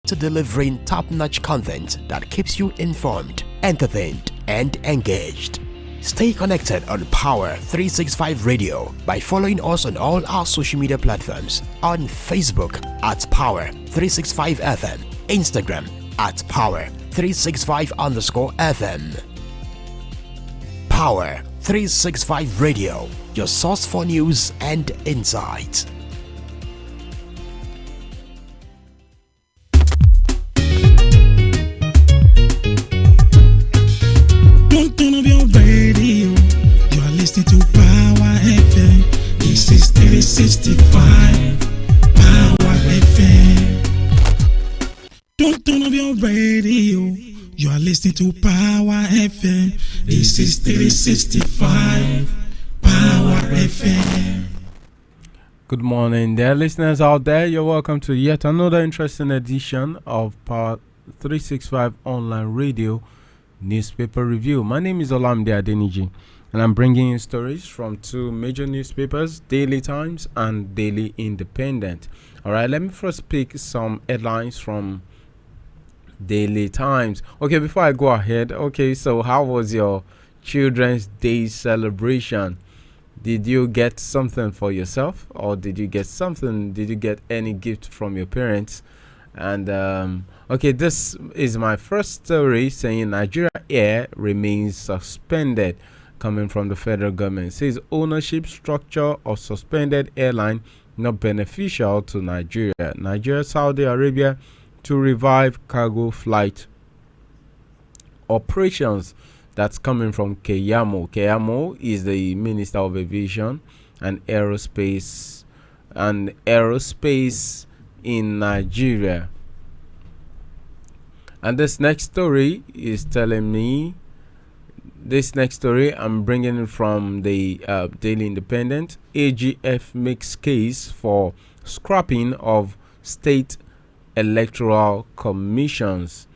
to delivering top-notch content that keeps you informed, entertained, and engaged. Stay connected on Power 365 Radio by following us on all our social media platforms on Facebook at Power 365 FM, Instagram at Power 365_FM. Power 365 Radio, your source for news and insight. Don't turn off your radio. You are listening to Power FM. This is 365 Power FM. Don't turn off your radio. You are listening to Power FM. This is 365 Power FM. Good morning, dear listeners out there. You're welcome to yet another interesting edition of Power 365 Online Radio Newspaper Review. My name is Olamide Adeniji, and I'm bringing you stories from two major newspapers, Daily Times and Daily Independent. All right, let me first pick some headlines from Daily Times. Okay, before I go ahead, okay, so how was your Children's Day celebration? Did you get something for yourself, or did you get any gift from your parents? And okay, this is my first story saying Nigeria Air remains suspended, coming from the federal government. It says ownership structure of suspended airline not beneficial to Nigeria. Nigeria, Saudi Arabia to revive cargo flight operations. That's coming from Keyamo. Keyamo is the Minister of Aviation and Aerospace in Nigeria. And this next story is telling me, I'm bringing it from the Daily Independent. AGF makes case for scrapping of state electoral commissions,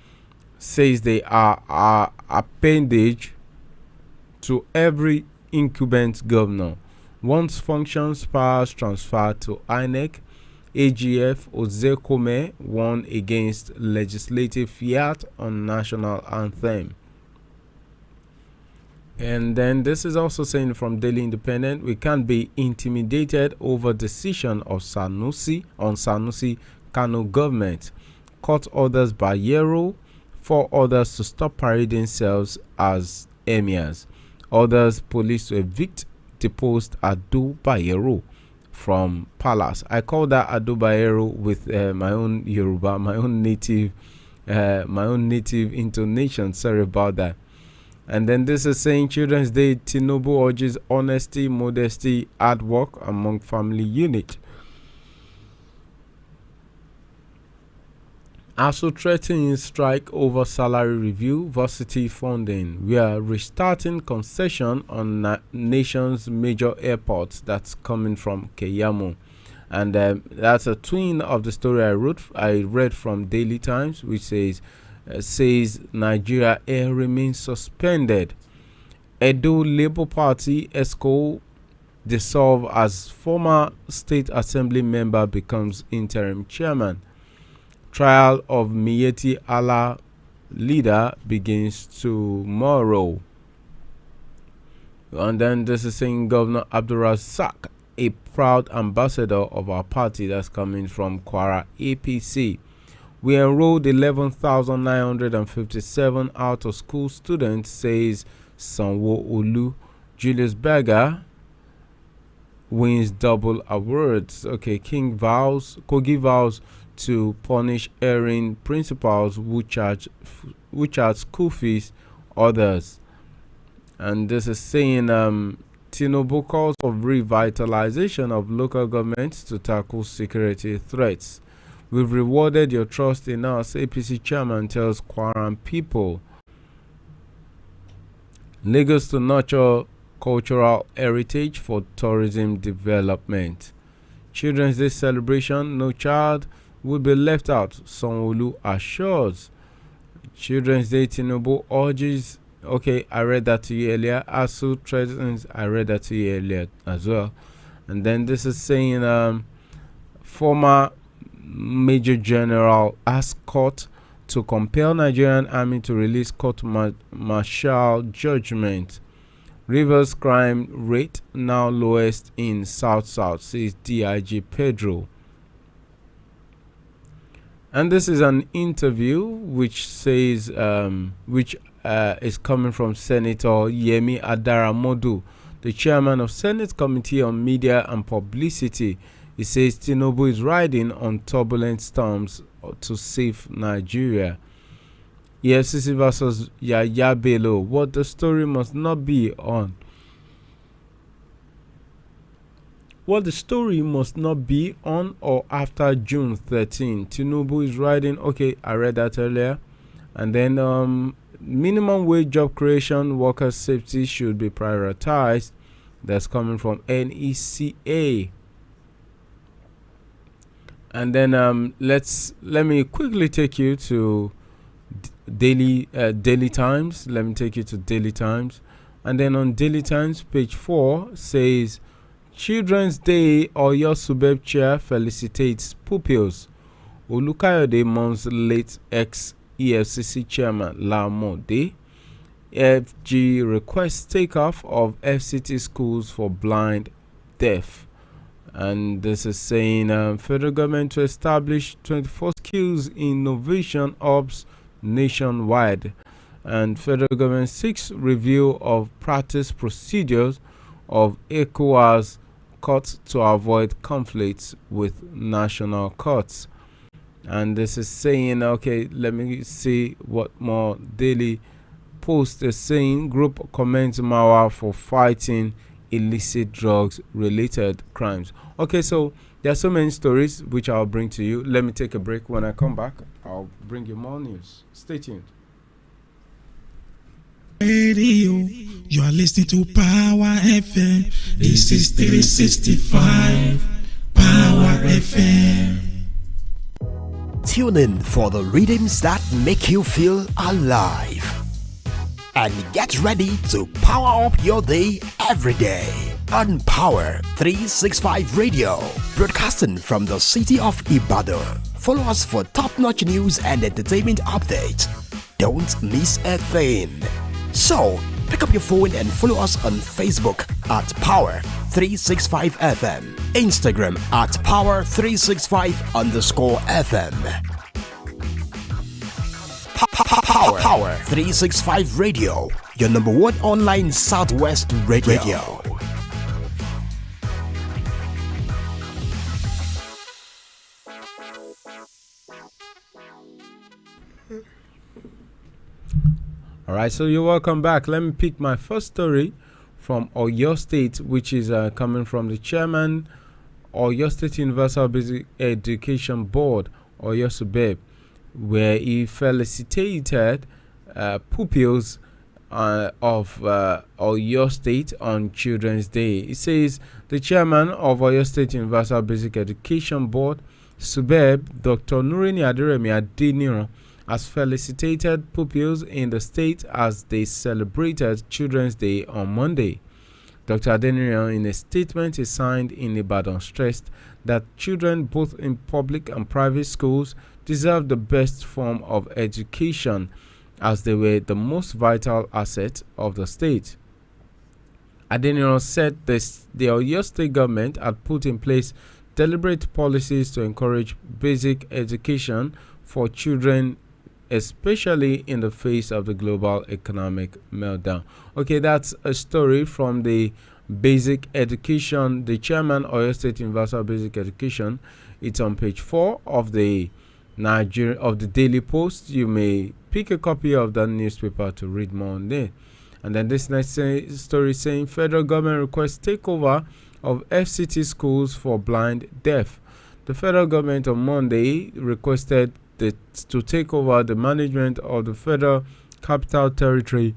says they are appendage to every incumbent governor. Once functions powers transferred to INEC, AGF Ozekome won against legislative fiat on national anthem. And then this is also saying from Daily Independent, we can't be intimidated over decision of Sanusi Kano government. Court orders Bayero, 4 others to stop parading themselves as emirs. Others police to evict deposed Ado Bayero from palace. I call that Ado Bayero with my own Yoruba, my own native intonation. Sorry about that. And then this is saying Children's Day, Tinubu urges honesty, modesty, hard work among family unit. Also threatening strike over salary review, varsity funding. We are restarting concession on nation's major airports. That's coming from Keyamo. And that's a twin of the story I read from Daily Times, which says Nigeria Air remains suspended. Edo Labour Party ESCO dissolved as former State Assembly member becomes interim chairman. Trial of Miyetti Allah leader begins tomorrow. And then this is saying Governor Abdulrazak, a proud ambassador of our party. That's coming from Kwara APC. We enrolled 11,957 out of school students, says Sanwo-Olu. Julius Berger wins double awards. Okay, Kogi vows to punish erring principals who charge school fees others. And this is saying Tinubu calls for revitalization of local governments to tackle security threats. We've rewarded your trust in us, APC chairman tells Kwaran people. Lagos to nurture cultural heritage for tourism development. Children's Day celebration, no child will be left out, Sanwo-Olu assures. Children's Day, Tinubu urges. Okay, I read that to you earlier. ASU threatens, I read that to you earlier as well. And then this is saying former Major General asked court to compel Nigerian army to release court-martial judgment. Rivers crime rate now lowest in South-South, says DIG Pedro. And this is an interview which says, is coming from Senator Yemi Adaramodu, the chairman of Senate Committee on Media and Publicity. He says Tinubu is riding on turbulent storms to save Nigeria. EFCC versus Yaya Bello. What the story must not be on. What the story must not be on or after June 13. Tinubu is riding. Okay, I read that earlier. And then minimum wage job creation, worker safety should be prioritized. That's coming from NECA. And then let me quickly take you to Daily Times. Let me take you to Daily Times. And then on Daily Times, page 4 says, Children's Day, Oyo Subeb Chair felicitates pupils. Olukayode mourns late ex-EFCC Chairman Lamode. FG requests takeoff of FCT schools for blind, deaf. And this is saying federal government to establish 24 skills innovation hubs nationwide. And federal government seeks review of practice procedures of ECOWAS courts to avoid conflicts with national courts. And this is saying, okay, let me see what more Daily Post is saying. Group commends Mawa for fighting illicit drugs related crimes. Okay, so there are so many stories which I'll bring to you. Let me take a break. When I come back, I'll bring you more news. Stay tuned. Radio, you are listening to Power FM. This is 365 Power FM. Tune in for the rhythms that make you feel alive. And get ready to power up your day every day on Power 365 Radio, broadcasting from the city of Ibadan. Follow us for top-notch news and entertainment updates. Don't miss a thing. So, pick up your phone and follow us on Facebook at Power 365 FM, Instagram at Power365_FM. Power 365 Radio, your number one online Southwest radio. Alright, so you're welcome back. Let me pick my first story from Oyo State, which is coming from the chairman Oyo State Universal Basic Education Board, Oyo Subeb, where he felicitated pupils of Oyo State on Children's Day. He says the chairman of Oyo State Universal Basic Education Board, Subeb, Dr. Nurini Aderemi Adeniran, has felicitated pupils in the state as they celebrated Children's Day on Monday. Dr. Adeniran, in a statement he signed in Ibadan, stressed that children both in public and private schools deserve the best form of education, as they were the most vital asset of the state. Adeniran said the Oyo State government had put in place deliberate policies to encourage basic education for children, especially in the face of the global economic meltdown. Okay, that's a story from the basic education, the chairman of Oyo State Universal Basic Education. It's on page 4 of the Daily Post. You may pick a copy of that newspaper to read more on there. And then this next story saying federal government requests takeover of FCT schools for blind, deaf. The federal government on Monday requested to take over the management of the Federal Capital Territory.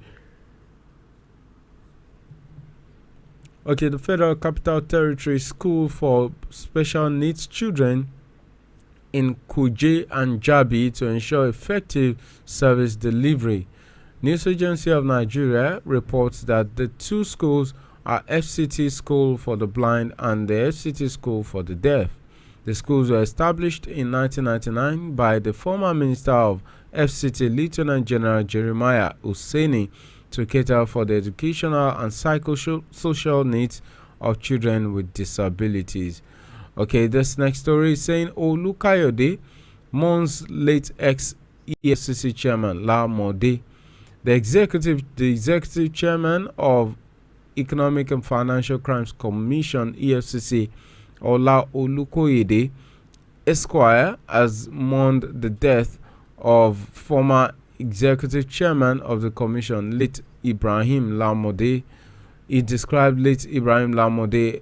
Okay, the Federal Capital Territory School for Special Needs Children in Kuje and Jabi to ensure effective service delivery. News Agency of Nigeria reports that the two schools are FCT School for the Blind and the FCT School for the Deaf. The schools were established in 1999 by the former Minister of FCT, Lieutenant General Jeremiah Hussaini, to cater for the educational and psychosocial needs of children with disabilities. Okay, this next story is saying Olukayode mourns late ex-EFCC chairman La Mode. The executive chairman of Economic and Financial Crimes Commission (EFCC), Ola Olukoyede Esquire, has mourned the death of former executive chairman of the commission, late Ibrahim Lamode. He described late Ibrahim Lamode,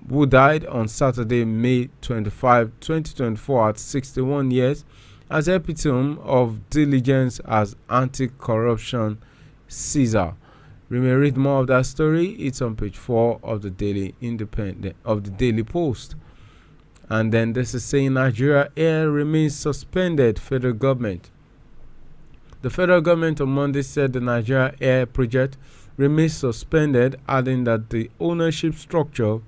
who died on Saturday, May 25, 2024, at 61 years, as epitome of diligence as anti-corruption Caesar. We may read more of that story. It's on page 4 of the Daily Post. And then this is saying Nigeria Air remains suspended. Federal government. The federal government on Monday said the Nigeria Air project remains suspended, adding that the ownership structure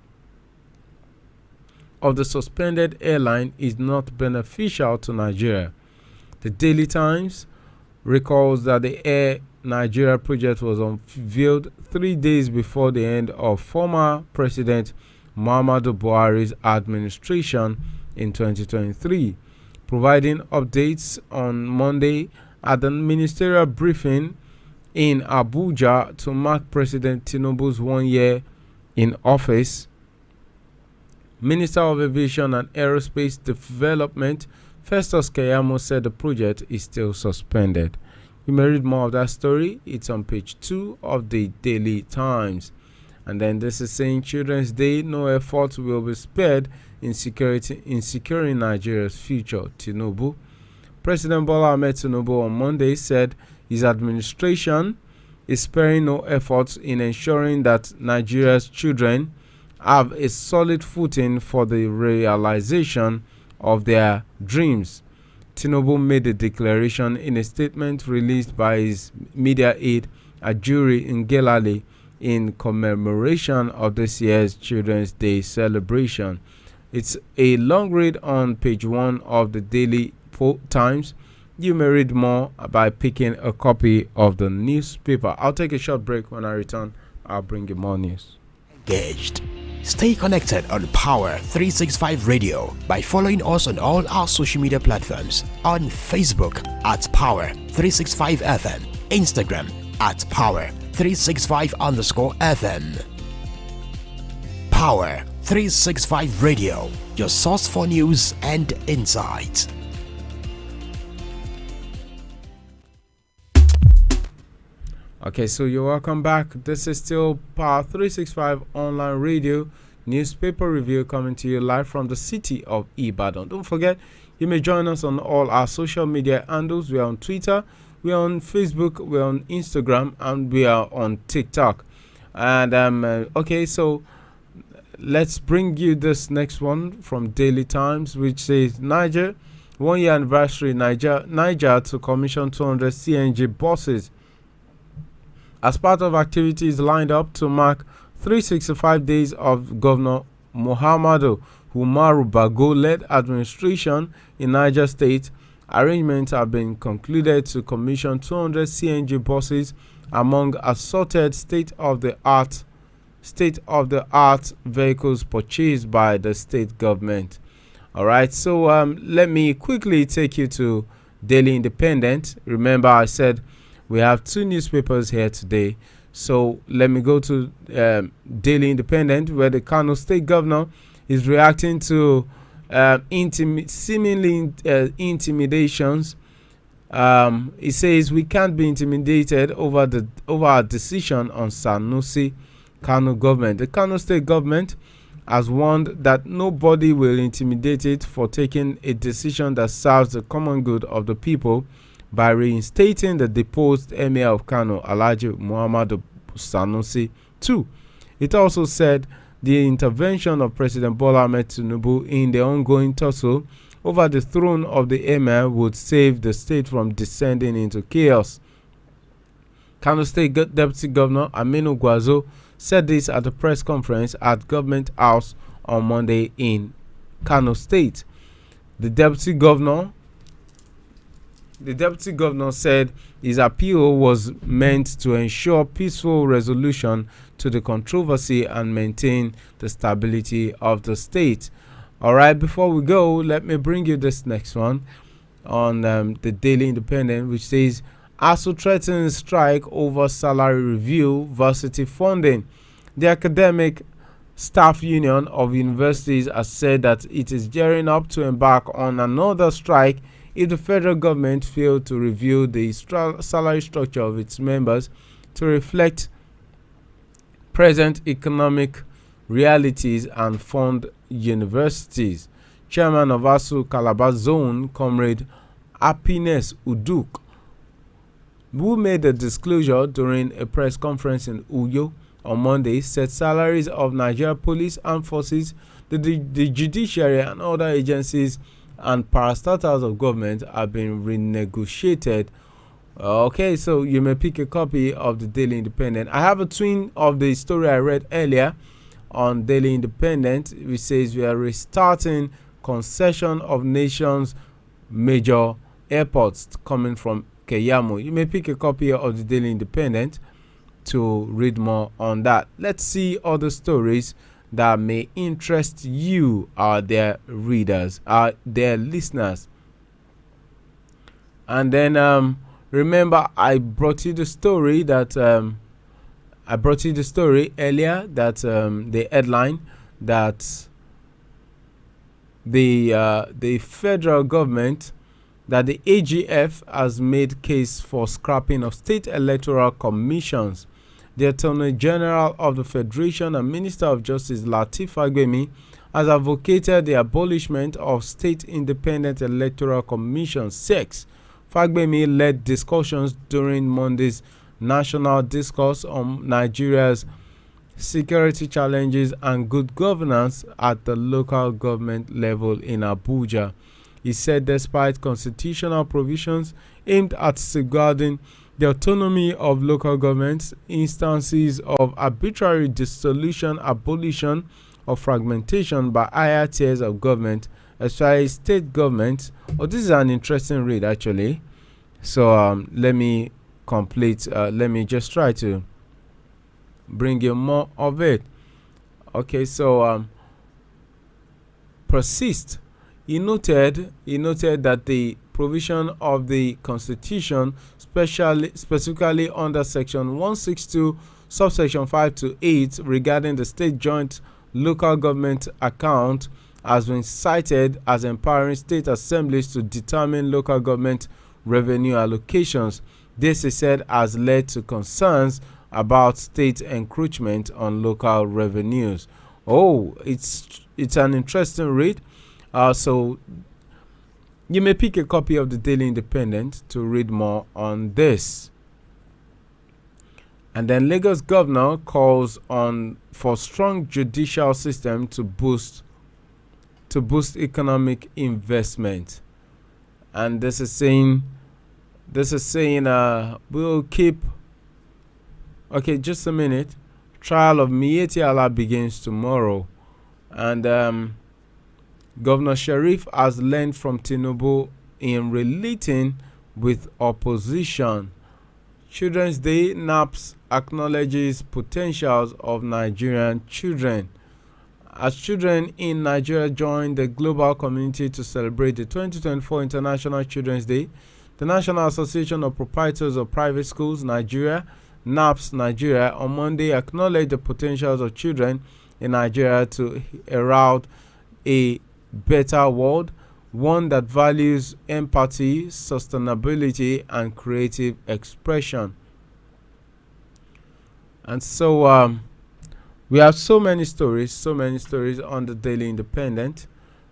of the suspended airline is not beneficial to Nigeria. The Daily Times recalls that the Air Nigeria project was unveiled 3 days before the end of former President Muhammadu Buhari's administration in 2023. Providing updates on Monday at the ministerial briefing in Abuja to mark President Tinubu's 1 year in office, Minister of Aviation and Aerospace Development Festus Keyamo said the project is still suspended. You may read more of that story. It's on page 2 of the Daily Times. And then this is saying Children's Day, no effort will be spared in securing Nigeria's future. Tinubu. President Bola Ahmed Tinubu on Monday said his administration is sparing no efforts in ensuring that Nigeria's children have a solid footing for the realization of their dreams. Tinubu made the declaration in a statement released by his media aide Ajuri Ngelale in commemoration of this year's Children's Day celebration. It's a long read on page 1 of the Daily Times. You may read more by picking a copy of the newspaper. I'll take a short break. When I return, I'll bring you more news. Engaged. Stay connected on Power 365 Radio by following us on all our social media platforms. On Facebook at Power 365 FM, Instagram at Power 365_FM. Power 365 Radio, your source for news and insight. Okay, so you're welcome back. This is still Power 365 online radio newspaper review coming to you live from the city of Ibadan. Don't forget, you may join us on all our social media handles. We are on Twitter, we are on Facebook, we are on Instagram, and we are on TikTok. And okay, so let's bring you this next one from Daily Times, which says Niger 1 year anniversary. Niger to commission 200 CNG buses as part of activities lined up to mark 365 days of Governor Muhammadu Umaru Bago-led administration in Niger State. Arrangements have been concluded to commission 200 CNG buses among assorted state-of-the-art vehicles purchased by the state government. All right, so let me quickly take you to Daily Independent. Remember, I said we have 2 newspapers here today. So let me go to Daily Independent, where the Kano State Governor is reacting to seemingly intimidations. He says we can't be intimidated over our decision on Sanusi Kano government. The Kano State government has warned that nobody will intimidate it for taking a decision that serves the common good of the people by reinstating the deposed Emir of Kano, Alhaji Muhammadu Sanusi II. It also said the intervention of President Bola Ahmed Tinubu in the ongoing tussle over the throne of the Emir would save the state from descending into chaos. Kano State Deputy Governor Aminu Gwazo said this at a press conference at Government House on Monday in Kano State. The deputy governor said his appeal was meant to ensure peaceful resolution to the controversy and maintain the stability of the state. All right, before we go, let me bring you this next one on the Daily Independent, which says ASU threatens strike over salary review, varsity funding. The Academic Staff Union of Universities has said that it is gearing up to embark on another strike if the federal government failed to review the salary structure of its members to reflect present economic realities and fund universities. Chairman of ASU Calabar Zone, Comrade Happiness Uduk, who made the disclosure during a press conference in Uyo on Monday, said salaries of Nigeria Police, Armed Forces, the judiciary and other agencies and parastatals of government have been renegotiated. Okay, so you may pick a copy of the Daily Independent. I have a twin of the story I read earlier on Daily Independent, which says we are restarting concession of nation's major airports, coming from Keyamo. You may pick a copy of the Daily Independent to read more on that. Let's see other stories that may interest you, their readers, their listeners. And then remember, I brought you the story earlier that the headline that the federal government, that the AGF has made case for scrapping of state electoral commissions. The Attorney General of the Federation and Minister of Justice Lateef Fagbemi has advocated the abolishment of state independent electoral commissions. 6. Fagbemi led discussions during Monday's national discourse on Nigeria's security challenges and good governance at the local government level in Abuja. He said despite constitutional provisions aimed at safeguarding the autonomy of local governments, instances of arbitrary dissolution, abolition, or fragmentation by higher tiers of government, especially state governments. Oh, this is an interesting read, actually. So let me complete. Let me just try to bring you more of it. Okay, so persist. He noted that the provision of the Constitution, specifically under Section 162, subsection 5 to 8, regarding the state joint local government account, has been cited as empowering state assemblies to determine local government revenue allocations. This, he said, has led to concerns about state encroachment on local revenues. Oh, it's an interesting read. So you may pick a copy of the Daily Independent to read more on this. And then Lagos governor calls on for strong judicial system to boost economic investment. And this is saying we'll keep. Okay, just a minute. Trial of Miyetti Allah begins tomorrow, and Governor Sharif has learned from Tinubu in relating with opposition. Children's Day, NAPS acknowledges potentials of Nigerian children. As children in Nigeria join the global community to celebrate the 2024 International Children's Day, the National Association of Proprietors of Private Schools, Nigeria, NAPS Nigeria, on Monday acknowledged the potentials of children in Nigeria to herald a better world, one that values empathy, sustainability, and creative expression. And so we have so many stories on the Daily Independent,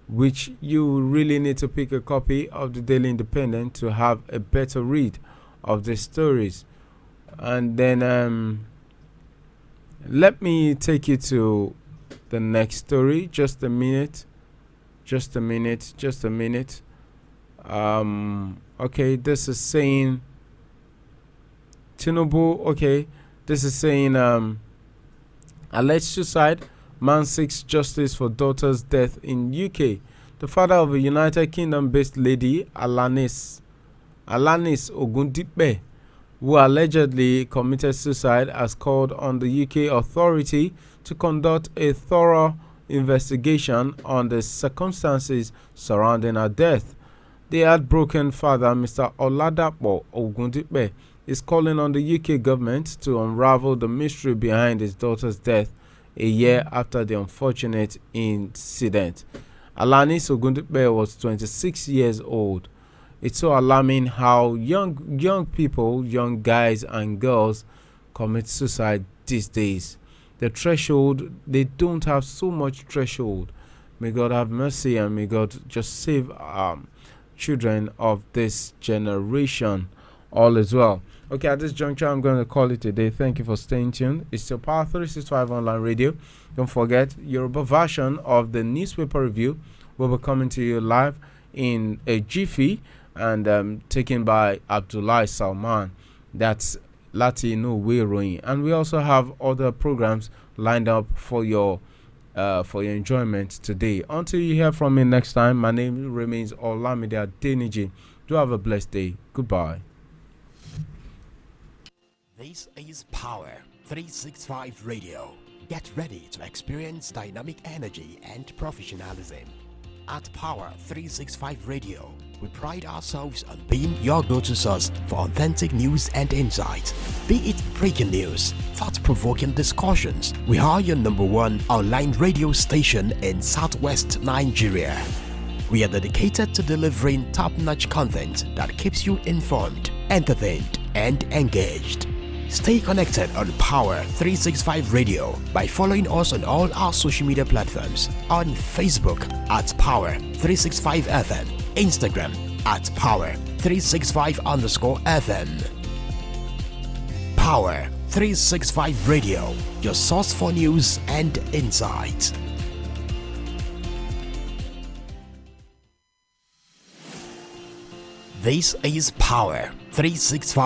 which you really need to pick a copy of the Daily Independent to have a better read of the stories. And then let me take you to the next story. Just a minute. Okay, this is saying Tinubu. Okay, this is saying alleged suicide Man seeks justice for daughter's death in UK. The father of a United Kingdom-based lady, Alanis Ogundipe, who allegedly committed suicide, has called on the UK authority to conduct a thorough investigation on the circumstances surrounding her death. The heartbroken father, Mr. Oladapo Ogundipe, is calling on the UK government to unravel the mystery behind his daughter's death a year after the unfortunate incident. Alanis Ogundipe was 26 years old. It's so alarming how young people, young guys and girls commit suicide these days. The threshold, they don't have so much threshold. May God have mercy and may God just save children of this generation. All is well. Okay, at this juncture, I'm going to call it a day. Thank you for staying tuned. It's still Power 365 Online Radio. Don't forget, Yoruba version of the newspaper review will be coming to you live in a jiffy and taken by Abdullah Salman. That's Latino Weroing. And we also have other programs lined up for your enjoyment today. Until you hear from me next time, my name remains Olamide Adeniji. Do have a blessed day. Goodbye. This is Power 365 Radio. Get ready to experience dynamic energy and professionalism. At Power 365 Radio, we pride ourselves on being your go-to source for authentic news and insight. Be it breaking news, thought-provoking discussions, we are your #1 online radio station in Southwest Nigeria. We are dedicated to delivering top-notch content that keeps you informed, entertained, and engaged. Stay connected on Power 365 Radio by following us on all our social media platforms. On Facebook at Power 365 FM, Instagram at Power 365_FM. Power 365 Radio, your source for news and insight. This is Power 365.